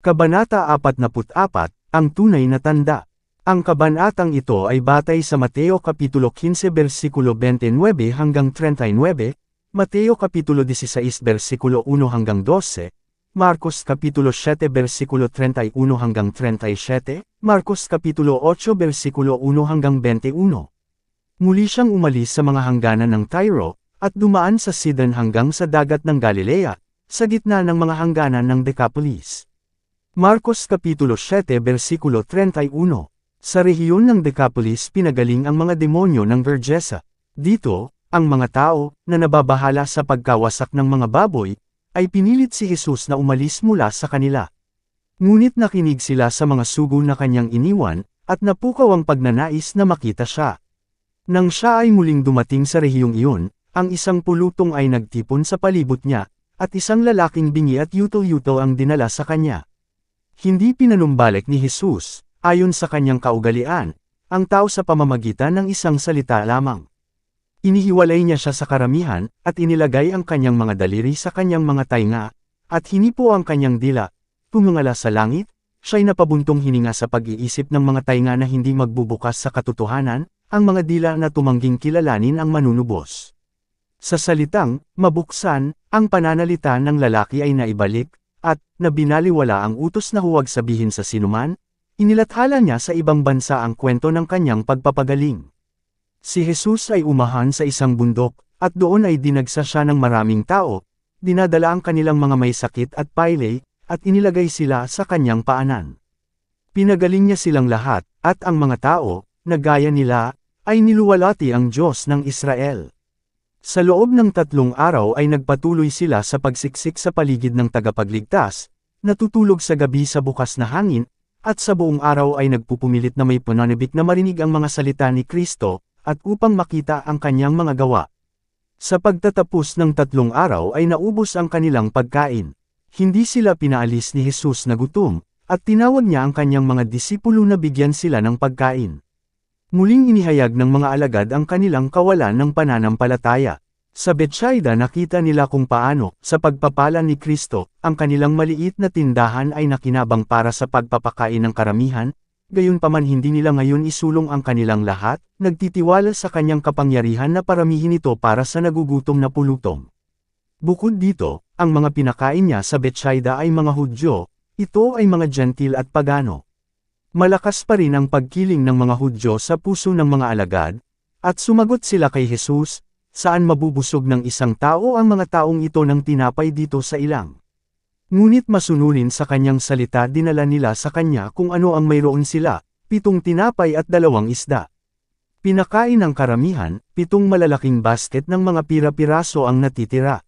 Kabanata 44, ang tunay na tanda. Ang kabanatang ito ay batay sa Mateo Kapitulo 15 versikulo 29 hanggang 39, Mateo Kapitulo 16 versikulo 1 hanggang 12, Marcos Kapitulo 7 versikulo 31 hanggang 37, Marcos Kapitulo 8 versikulo 1 hanggang 21. Muli siyang umalis sa mga hangganan ng Tyro, at dumaan sa Sidon hanggang sa dagat ng Galilea, sa gitna ng mga hangganan ng Decapolis. Marcos Kapitulo 7 versikulo 31. Sa rehiyon ng Decapolis pinagaling ang mga demonyo ng Vergesa. Dito, ang mga tao, na nababahala sa pagkawasak ng mga baboy, ay pinilit si Jesus na umalis mula sa kanila. Ngunit nakinig sila sa mga sugo na kanyang iniwan, at napukaw ang pagnanais na makita siya. Nang siya ay muling dumating sa rehiyong iyon, ang isang pulutong ay nagtipon sa palibot niya, at isang lalaking bingi at yutol-yutol ang dinala sa kanya. Hindi pinanumbalik ni Jesus, ayon sa kanyang kaugalian, ang tao sa pamamagitan ng isang salita lamang. Inihiwalay niya siya sa karamihan, at inilagay ang kanyang mga daliri sa kanyang mga tainga, at hinipo ang kanyang dila. Tumungala sa langit, siya'y napabuntong hininga sa pag-iisip ng mga tainga na hindi magbubukas sa katotohanan, ang mga dila na tumangging kilalanin ang manunubos. Sa salitang, mabuksan, ang pananalita ng lalaki ay naibalik, at, na binaliwala ang utos na huwag sabihin sa sinuman, inilathala niya sa ibang bansa ang kwento ng kanyang pagpapagaling. Si Jesus ay umahan sa isang bundok, at doon ay dinagsa siya ng maraming tao, dinadala ang kanilang mga may sakit at pailay, at inilagay sila sa kanyang paanan. Pinagaling niya silang lahat, at ang mga tao, na gaya nila, ay niluwalhati ang Diyos ng Israel. Sa loob ng 3 araw ay nagpatuloy sila sa pagsiksik sa paligid ng tagapagligtas, natutulog sa gabi sa bukas na hangin, at sa buong araw ay nagpupumilit na may pananibik na marinig ang mga salita ni Kristo, at upang makita ang kanyang mga gawa. Sa pagtatapos ng 3 araw ay naubos ang kanilang pagkain. Hindi sila pinaalis ni Jesus na gutom, at tinawag niya ang kanyang mga disipulo na bigyan sila ng pagkain. Muling inihayag ng mga alagad ang kanilang kawalan ng pananampalataya. Sa Betsaida nakita nila kung paano, sa pagpapala ni Kristo, ang kanilang maliit na tindahan ay nakinabang para sa pagpapakain ng karamihan, gayunpaman hindi nila ngayon isulong ang kanilang lahat, nagtitiwala sa kanyang kapangyarihan na paramihin ito para sa nagugutom na pulutong. Bukod dito, ang mga pinakain niya sa Betsaida ay mga Hudyo, ito ay mga Gentil at Pagano. Malakas pa rin ang pagkiling ng mga Hudyo sa puso ng mga alagad, at sumagot sila kay Jesus, saan mabubusog ng isang tao ang mga taong ito ng tinapay dito sa ilang. Ngunit masunurin sa kanyang salita dinala nila sa kanya kung ano ang mayroon sila, 7 tinapay at 2 isda. Pinakain ng karamihan, 7 malalaking basket ng mga pira-piraso ang natitira.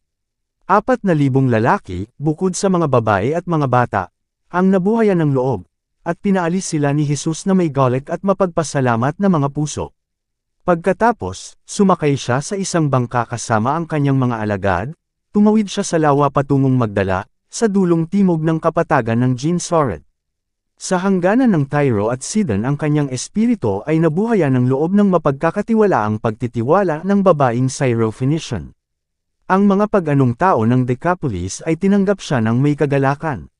4,000 lalaki, bukod sa mga babae at mga bata, ang nabuhayan ng loob, at pinaalis sila ni Jesus na may galit at mapagpasalamat na mga puso. Pagkatapos, sumakay siya sa isang bangka kasama ang kanyang mga alagad, tumawid siya sa lawa patungong Magdala, sa dulong timog ng kapatagan ng Gennesaret. Sa hangganan ng Tyro at Sidon ang kanyang espiritu ay nabuhayan ng loob ng mapagkakatiwalaang pagtitiwala ng babaeng Syrophoenician. Ang mga pag-anong tao ng Decapolis ay tinanggap siya ng may kagalakan.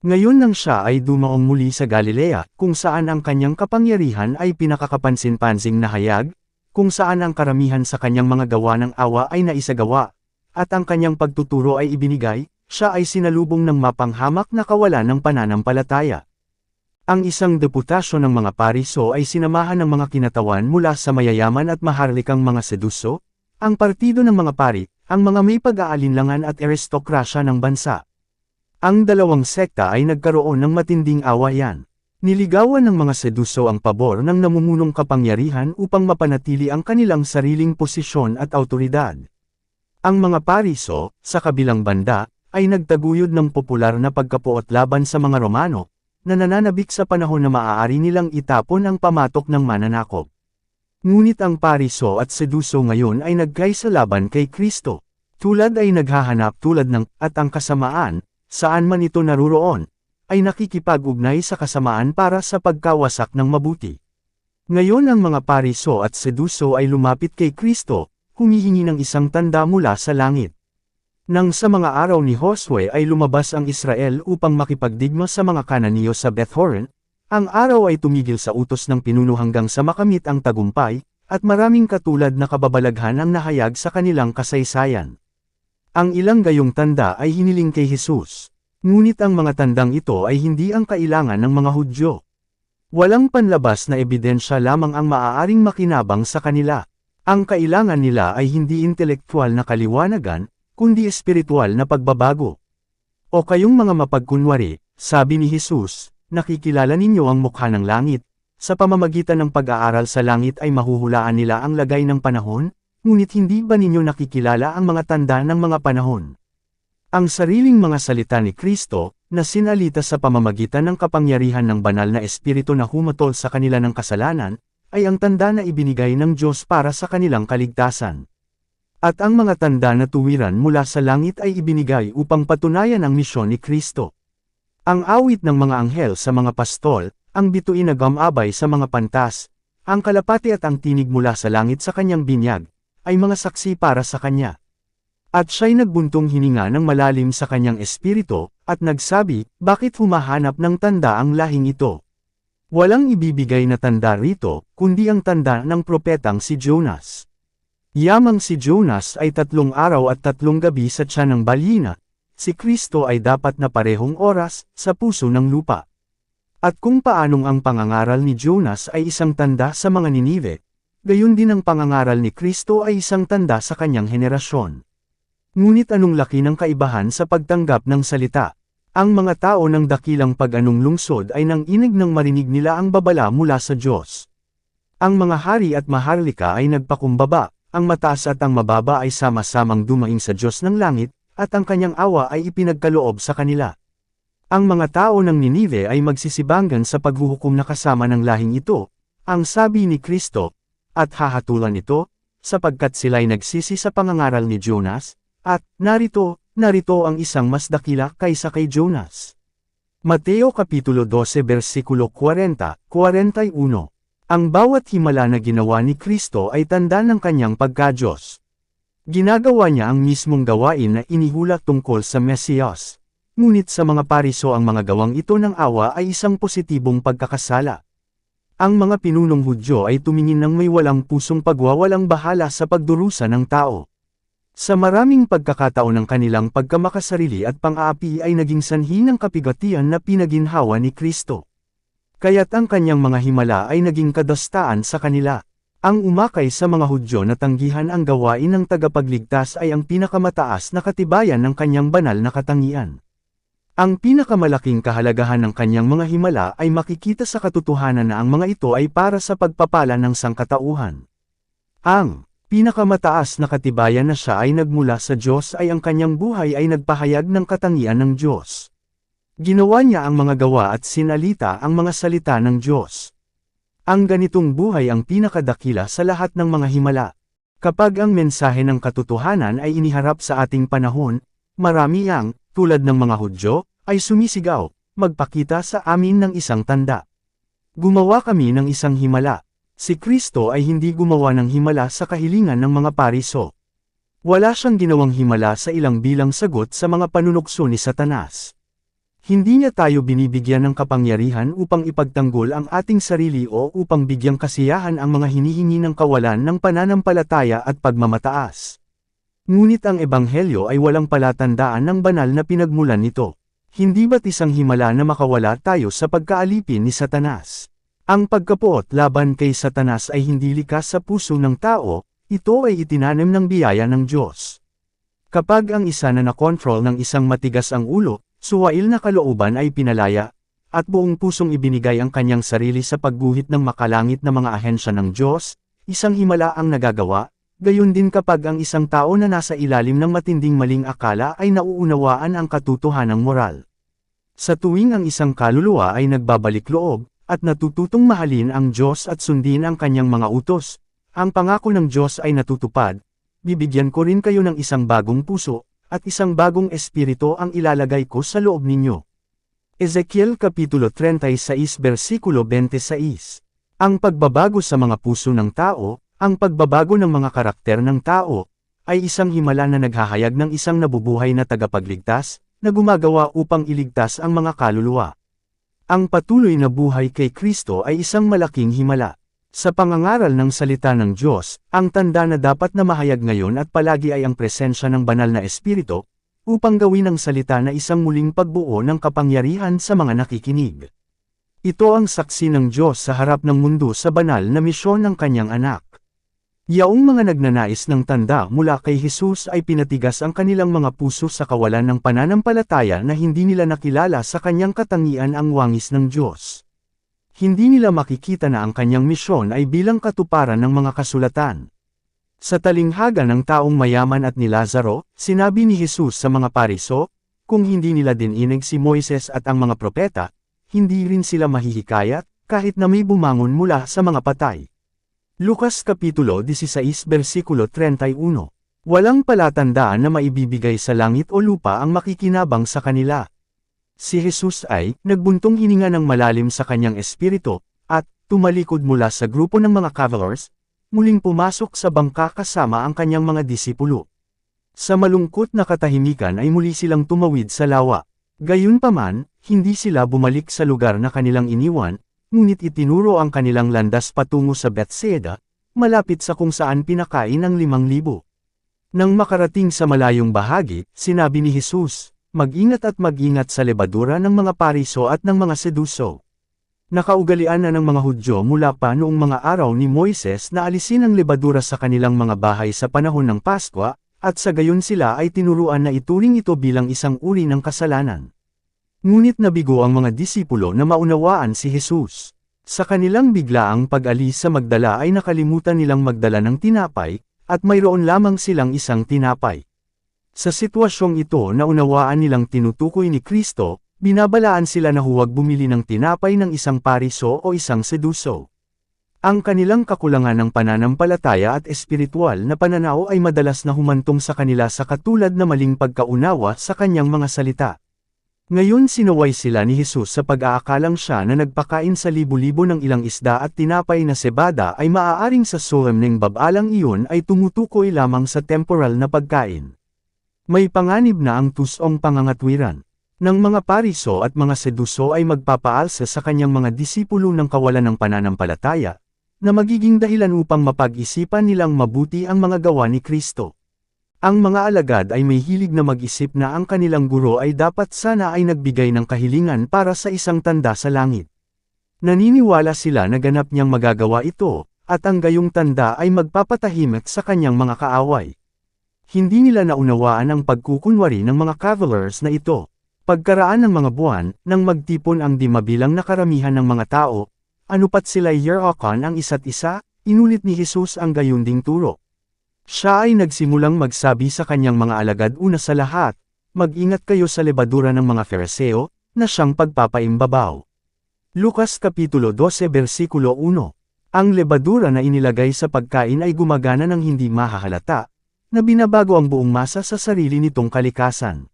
Ngayon nang siya ay dumaong muli sa Galilea, kung saan ang kanyang kapangyarihan ay pinakakapansin-pansing na hayag, kung saan ang karamihan sa kanyang mga gawa ng awa ay naisagawa, at ang kanyang pagtuturo ay ibinigay, siya ay sinalubong ng mapanghamak na kawalan ng pananampalataya. Ang isang deputasyon ng mga Pariso ay sinamahan ng mga kinatawan mula sa mayayaman at maharlikang mga Seduso, ang partido ng mga pari, ang mga may pag-aalinlangan at aristokrasya ng bansa. Ang dalawang sekta ay nagkaroon ng matinding awayan. Niligawan ng mga Seduso ang pabor ng namumunong kapangyarihan upang mapanatili ang kanilang sariling posisyon at awtoridad. Ang mga Pariso, sa kabilang banda, ay nagtaguyod ng popular na pagkapuot laban sa mga Romano, na nananabik sa panahon na maaari nilang itapon ang pamatok ng mananakop. Ngunit ang Pariso at Seduso ngayon ay nagkaisa laban kay Kristo. Tulad ay naghahanap tulad ng, at ang kasamaan, saan man ito naruroon, ay nakikipag-ugnay sa kasamaan para sa pagkawasak ng mabuti. Ngayon ang mga Pariso at Seduso ay lumapit kay Kristo, humihingi ng isang tanda mula sa langit. Nang sa mga araw ni Josue ay lumabas ang Israel upang makipagdigma sa mga Kananiyo sa Beth-horon, ang araw ay tumigil sa utos ng pinuno hanggang sa makamit ang tagumpay, at maraming katulad na kababalaghan ang nahayag sa kanilang kasaysayan. Ang ilang gayong tanda ay hiniling kay Jesus. Ngunit ang mga tandang ito ay hindi ang kailangan ng mga Hudyo. Walang panlabas na ebidensya lamang ang maaaring makinabang sa kanila. Ang kailangan nila ay hindi intelektual na kaliwanagan, kundi espiritual na pagbabago. O kayong mga mapagkunwari, sabi ni Jesus, nakikilala ninyo ang mukha ng langit, sa pamamagitan ng pag-aaral sa langit ay mahuhulaan nila ang lagay ng panahon, ngunit hindi ba ninyo nakikilala ang mga tanda ng mga panahon? Ang sariling mga salita ni Kristo, na sinalita sa pamamagitan ng kapangyarihan ng banal na espiritu na humatol sa kanila ng kasalanan, ay ang tanda na ibinigay ng Diyos para sa kanilang kaligtasan. At ang mga tanda na tuwiran mula sa langit ay ibinigay upang patunayan ang misyon ni Kristo. Ang awit ng mga anghel sa mga pastol, ang bituin na gamabay sa mga pantas, ang kalapati at ang tinig mula sa langit sa kanyang binyag, ay mga saksi para sa kanya. At siya'y nagbuntong hininga ng malalim sa kanyang espiritu, at nagsabi, bakit humahanap ng tanda ang lahing ito? Walang ibibigay na tanda rito, kundi ang tanda ng propetang si Jonas. Yamang si Jonas ay 3 araw at 3 gabi sa tiyan ng balyina, si Kristo ay dapat na parehong oras, sa puso ng lupa. At kung paanong ang pangangaral ni Jonas ay isang tanda sa mga Ninive, gayon din ang pangangaral ni Kristo ay isang tanda sa kanyang henerasyon. Ngunit anong laki ng kaibahan sa pagtanggap ng salita? Ang mga tao ng dakilang pag-anong lungsod ay nanginig nang marinig nila ang babala mula sa Diyos. Ang mga hari at maharlika ay nagpakumbaba, ang mataas at ang mababa ay sama-samang dumaing sa Diyos ng langit, at ang kanyang awa ay ipinagkaloob sa kanila. Ang mga tao ng Ninive ay magsisibanggan sa paghuhukom na kasama ng lahing ito, ang sabi ni Kristo, at hahatulan ito, sapagkat sila'y nagsisi sa pangangaral ni Jonas, at, narito ang isang mas dakila kaysa kay Jonas. Mateo Kapitulo 12 versikulo 40-41. Ang bawat himala na ginawa ni Kristo ay tanda ng kanyang pagka-Diyos. Ginagawa niya ang mismong gawain na inihula tungkol sa Mesiyas. Ngunit sa mga pariso ang mga gawang ito ng awa ay isang positibong pagkakasala. Ang mga pinunong Hudyo ay tumingin ng may walang pusong pagwawalang bahala sa pagdurusa ng tao. Sa maraming pagkakataon ng kanilang pagkamakasarili at pang-aapi ay naging sanhi ng kapigatian na pinaginhawa ni Kristo. Kaya't ang kanyang mga himala ay naging kadastaan sa kanila. Ang umakay sa mga Hudyo na tanggihan ang gawain ng tagapagligtas ay ang pinakamataas na katibayan ng kanyang banal na katangian. Ang pinakamalaking kahalagahan ng kanyang mga himala ay makikita sa katotohanan na ang mga ito ay para sa pagpapala ng sangkatauhan. Ang pinakamataas na katibayan na siya ay nagmula sa Diyos ay ang kanyang buhay ay nagpahayag ng katangian ng Diyos. Ginawa niya ang mga gawa at sinalita ang mga salita ng Diyos. Ang ganitong buhay ang pinakadakila sa lahat ng mga himala. Kapag ang mensahe ng katotohanan ay iniharap sa ating panahon, marami ang, tulad ng mga Hudyo, ay sumisigaw, magpakita sa amin ng isang tanda. Gumawa kami ng isang himala. Si Kristo ay hindi gumawa ng himala sa kahilingan ng mga pariso. Wala siyang ginawang himala sa ilang bilang sagot sa mga panunukso ni Satanas. Hindi niya tayo binibigyan ng kapangyarihan upang ipagtanggol ang ating sarili o upang bigyang kasiyahan ang mga hinihingi ng kawalan ng pananampalataya at pagmamataas. Ngunit ang Ebanghelyo ay walang palatandaan ng banal na pinagmulan nito. Hindi ba't isang himala na makawala tayo sa pagkaalipin ni Satanas? Ang pagkapuot laban kay Satanas ay hindi likas sa puso ng tao, ito ay itinanim ng biyaya ng Diyos. Kapag ang isa na nakontrol ng isang matigas ang ulo, suwail na kalooban ay pinalaya, at buong pusong ibinigay ang kanyang sarili sa pagguhit ng makalangit na mga ahensya ng Diyos, isang himala ang nagagawa, gayon din kapag ang isang tao na nasa ilalim ng matinding maling akala ay nauunawaan ang katotohanang moral. Sa tuwing ang isang kaluluwa ay nagbabalik loob, at natututong mahalin ang Diyos at sundin ang kanyang mga utos, ang pangako ng Diyos ay natutupad, bibigyan ko rin kayo ng isang bagong puso, at isang bagong espiritu ang ilalagay ko sa loob ninyo. Ezekiel Kapitulo 36 versikulo 26. Ang pagbabago sa mga puso ng tao, ang pagbabago ng mga karakter ng tao, ay isang himala na naghahayag ng isang nabubuhay na tagapagligtas, na gumagawa upang iligtas ang mga kaluluwa. Ang patuloy na buhay kay Kristo ay isang malaking himala. Sa pangangaral ng salita ng Diyos, ang tanda na dapat na mahayag ngayon at palagi ay ang presensya ng banal na Espiritu, upang gawin ang salita na isang muling pagbuo ng kapangyarihan sa mga nakikinig. Ito ang saksi ng Diyos sa harap ng mundo sa banal na misyon ng kanyang anak. Yaong mga nagnanais ng tanda mula kay Jesus ay pinatigas ang kanilang mga puso sa kawalan ng pananampalataya na hindi nila nakilala sa kanyang katangian ang wangis ng Diyos. Hindi nila makikita na ang kanyang misyon ay bilang katuparan ng mga kasulatan. Sa talinghaga ng taong mayaman at ni Lazaro, sinabi ni Jesus sa mga Pariso, kung hindi nila dininig si Moises at ang mga propeta, hindi rin sila mahihikayat, kahit na may bumangon mula sa mga patay. Lucas Kapitulo 16 versikulo 31. Walang palatandaan na maibibigay sa langit o lupa ang makikinabang sa kanila. Si Jesus ay nagbuntong hininga ng malalim sa kanyang espiritu, at tumalikod mula sa grupo ng mga cavalers, muling pumasok sa bangka kasama ang kanyang mga disipulo. Sa malungkot na katahimikan ay muli silang tumawid sa lawa. Gayunpaman, hindi sila bumalik sa lugar na kanilang iniwan, ngunit itinuro ang kanilang landas patungo sa Bethsaida, malapit sa kung saan pinakain ang 5,000. Nang makarating sa malayong bahagi, sinabi ni Jesus, mag-ingat at mag-ingat sa lebadura ng mga Pariso at ng mga Seduso. Nakaugalian na ng mga Hudyo mula pa noong mga araw ni Moises na alisin ang lebadura sa kanilang mga bahay sa panahon ng Paskwa, at sa gayon sila ay tinuruan na ituring ito bilang isang uri ng kasalanan. Ngunit nabigo ang mga disipulo na maunawaan si Jesus. Sa kanilang biglaang pag-alis sa Magdala ay nakalimutan nilang magdala ng tinapay, at mayroon lamang silang isang tinapay. Sa sitwasyong ito na unawaan nilang tinutukoy ni Kristo, binabalaan sila na huwag bumili ng tinapay ng isang Pariso o isang Seduso. Ang kanilang kakulangan ng pananampalataya at espiritual na pananaw ay madalas na humantong sa kanila sa katulad na maling pagkaunawa sa kanyang mga salita. Ngayon sinaway sila ni Jesus sa pag-aakalang siya na nagpakain sa libo-libo ng ilang isda at tinapay na sebada ay maaaring sa solemneng babalang iyon ay tumutukoy lamang sa temporal na pagkain. May panganib na ang tusong pangangatwiran ng mga Pariso at mga Seduso ay magpapaalsa sa kanyang mga disipulo ng kawalan ng pananampalataya, na magiging dahilan upang mapag-isipan nilang mabuti ang mga gawa ni Kristo. Ang mga alagad ay may hilig na mag-isip na ang kanilang guro ay dapat sana ay nagbigay ng kahilingan para sa isang tanda sa langit. Naniniwala sila na ganap niyang magagawa ito, at ang gayong tanda ay magpapatahimik sa kanyang mga kaaway. Hindi nila naunawaan ang pagkukunwari ng mga cavalers na ito. Pagkaraan ng mga buwan, nang magtipon ang di mabilang na karamihan ng mga tao, anupat sila'y yerokan ang isa't isa, inulit ni Jesus ang gayunding turo. Siya ay nagsimulang magsabi sa kanyang mga alagad una sa lahat, mag-ingat kayo sa lebadura ng mga Fariseo, na siyang pagpapaimbabaw. Lucas Kapitulo 12 versikulo 1. Ang lebadura na inilagay sa pagkain ay gumagana ng hindi mahahalata, na binabago ang buong masa sa sarili nitong kalikasan.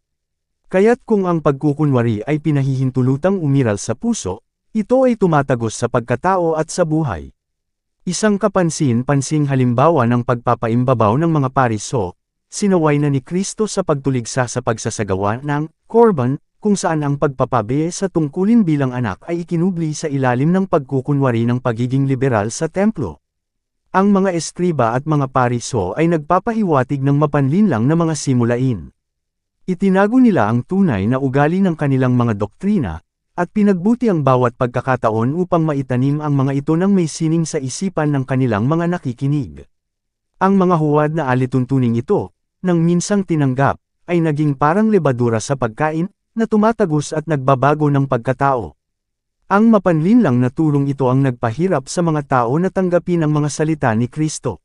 Kaya't kung ang pagkukunwari ay pinahihintulutang umiral sa puso, ito ay tumatagos sa pagkatao at sa buhay. Isang kapansin-pansing halimbawa ng pagpapaimbabaw ng mga Pariso, sinaway na ni Kristo sa pagtuligsa sa pagsasagawa ng korban, kung saan ang pagpapabe sa tungkulin bilang anak ay ikinubli sa ilalim ng pagkukunwari ng pagiging liberal sa templo. Ang mga eskriba at mga Pariso ay nagpapahiwatig ng mapanlinlang na mga simulain. Itinago nila ang tunay na ugali ng kanilang mga doktrina, at pinagbuti ang bawat pagkakataon upang maitanim ang mga ito ng may sining sa isipan ng kanilang mga nakikinig. Ang mga huwad na alituntuning ito, nang minsang tinanggap, ay naging parang lebadura sa pagkain, na tumatagos at nagbabago ng pagkatao. Ang mapanlinlang na turong ito ang nagpahirap sa mga tao na tanggapin ang mga salita ni Kristo.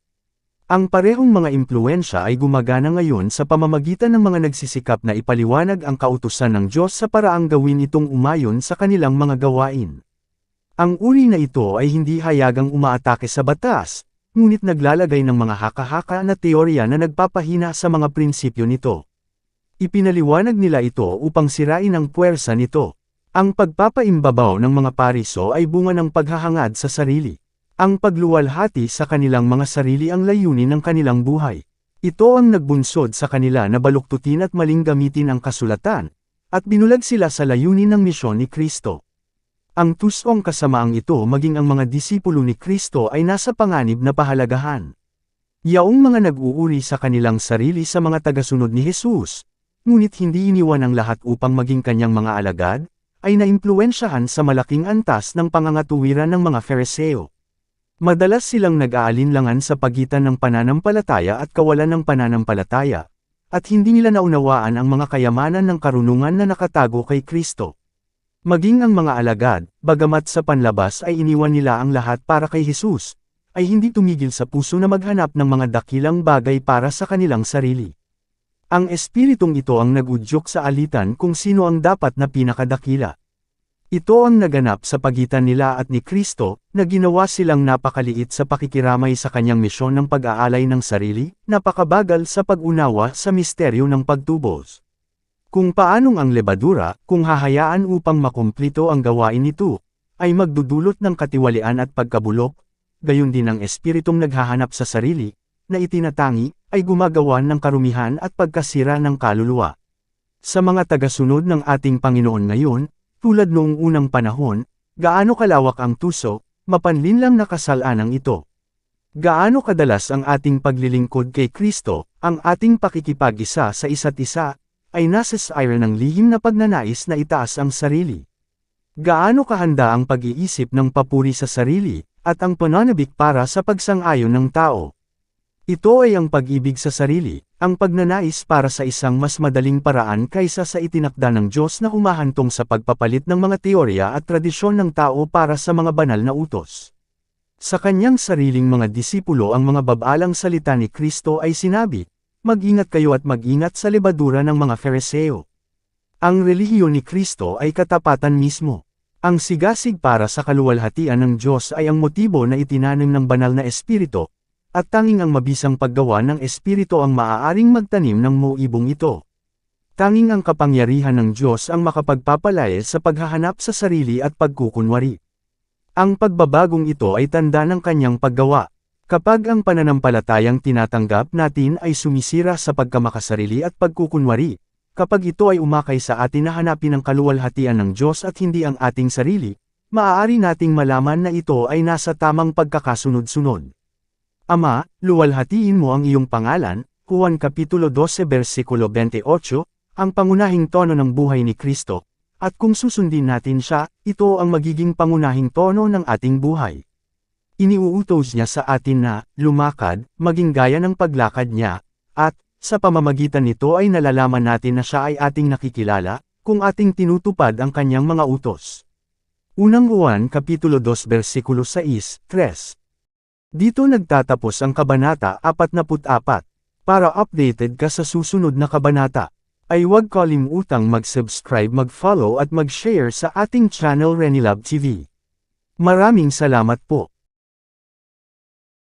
Ang parehong mga impluensya ay gumagana ngayon sa pamamagitan ng mga nagsisikap na ipaliwanag ang kautusan ng Diyos sa paraang gawin itong umayon sa kanilang mga gawain. Ang uri na ito ay hindi hayagang umaatake sa batas, ngunit naglalagay ng mga haka-haka na teorya na nagpapahina sa mga prinsipyo nito. Ipinaliwanag nila ito upang sirain ang puwersa nito. Ang pagpapaimbabaw ng mga Pariso ay bunga ng paghahangad sa sarili. Ang pagluwalhati sa kanilang mga sarili ang layunin ng kanilang buhay. Ito ang nagbunsod sa kanila na baluktutin at maling gamitin ang kasulatan, at binulag sila sa layunin ng misyon ni Kristo. Ang tusong kasamaang ito maging ang mga disipulo ni Kristo ay nasa panganib na pahalagahan. Yaong mga nag-uuri sa kanilang sarili sa mga tagasunod ni Jesus, ngunit hindi iniwan ang lahat upang maging kanyang mga alagad, ay naimpluwensyahan sa malaking antas ng pangangatuwiran ng mga Fariseo. Madalas silang nag-aalinlangan sa pagitan ng pananampalataya at kawalan ng pananampalataya, at hindi nila naunawaan ang mga kayamanan ng karunungan na nakatago kay Kristo. Maging ang mga alagad, bagamat sa panlabas ay iniwan nila ang lahat para kay Jesus, ay hindi tumigil sa puso na maghanap ng mga dakilang bagay para sa kanilang sarili. Ang espiritong ito ang nagudyok sa alitan kung sino ang dapat na pinakadakila. Ito ang naganap sa pagitan nila at ni Kristo, na ginawa silang napakaliit sa pakikiramay sa kanyang misyon ng pag-aalay ng sarili, napakabagal sa pag-unawa sa misteryo ng pagtubos. Kung paanong ang lebadura, kung hahayaan upang makumplito ang gawain nito, ay magdudulot ng katiwalian at pagkabulok, gayon din ang espiritong naghahanap sa sarili, na itinatangi, ay gumagawa ng karumihan at pagkasira ng kaluluwa. Sa mga tagasunod ng ating Panginoon ngayon, tulad noong unang panahon, gaano kalawak ang tuso, mapanlinlang na kasalanang ito. Gaano kadalas ang ating paglilingkod kay Kristo, ang ating pakikipag-isa sa isa't isa, ay nasa sire ng lihim na pagnanais na itaas ang sarili. Gaano kahanda ang pag-iisip ng papuri sa sarili, at ang pananabik para sa pagsang-ayon ng tao. Ito ay ang pag-ibig sa sarili, ang pagnanais para sa isang mas madaling paraan kaysa sa itinakda ng Diyos na humahantong sa pagpapalit ng mga teorya at tradisyon ng tao para sa mga banal na utos. Sa kanyang sariling mga disipulo ang mga babalang salita ni Kristo ay sinabi, "Mag-ingat kayo at mag-ingat sa lebadura ng mga Fariseo." Ang relihiyon ni Kristo ay katapatan mismo. Ang sigasig para sa kaluwalhatian ng Diyos ay ang motibo na itinanim ng banal na espiritu, at tanging ang mabisang paggawa ng espiritu ang maaaring magtanim ng moibong ito. Tanging ang kapangyarihan ng Diyos ang makapagpapalaya sa paghahanap sa sarili at pagkukunwari. Ang pagbabagong ito ay tanda ng kanyang paggawa. Kapag ang pananampalatayang tinatanggap natin ay sumisira sa pagkamakasarili at pagkukunwari, kapag ito ay umakay sa atin na hanapin ang kaluwalhatian ng Diyos at hindi ang ating sarili, maaari nating malaman na ito ay nasa tamang pagkakasunod-sunod. Ama, luwalhatiin mo ang iyong pangalan, Juan Kapitulo 12 versikulo 28, ang pangunahing tono ng buhay ni Kristo, at kung susundin natin siya, ito ang magiging pangunahing tono ng ating buhay. Iniuutos niya sa atin na, lumakad, maging gaya ng paglakad niya, at, sa pamamagitan nito ay nalalaman natin na siya ay ating nakikilala, kung ating tinutupad ang kanyang mga utos. Unang Juan Kapitulo 2 versikulo 6-3. Dito nagtatapos ang Kabanata 44. Para updated ka sa susunod na kabanata, ay huwag kalimutang mag-subscribe, mag-follow at mag-share sa ating channel Renilab TV. Maraming salamat po.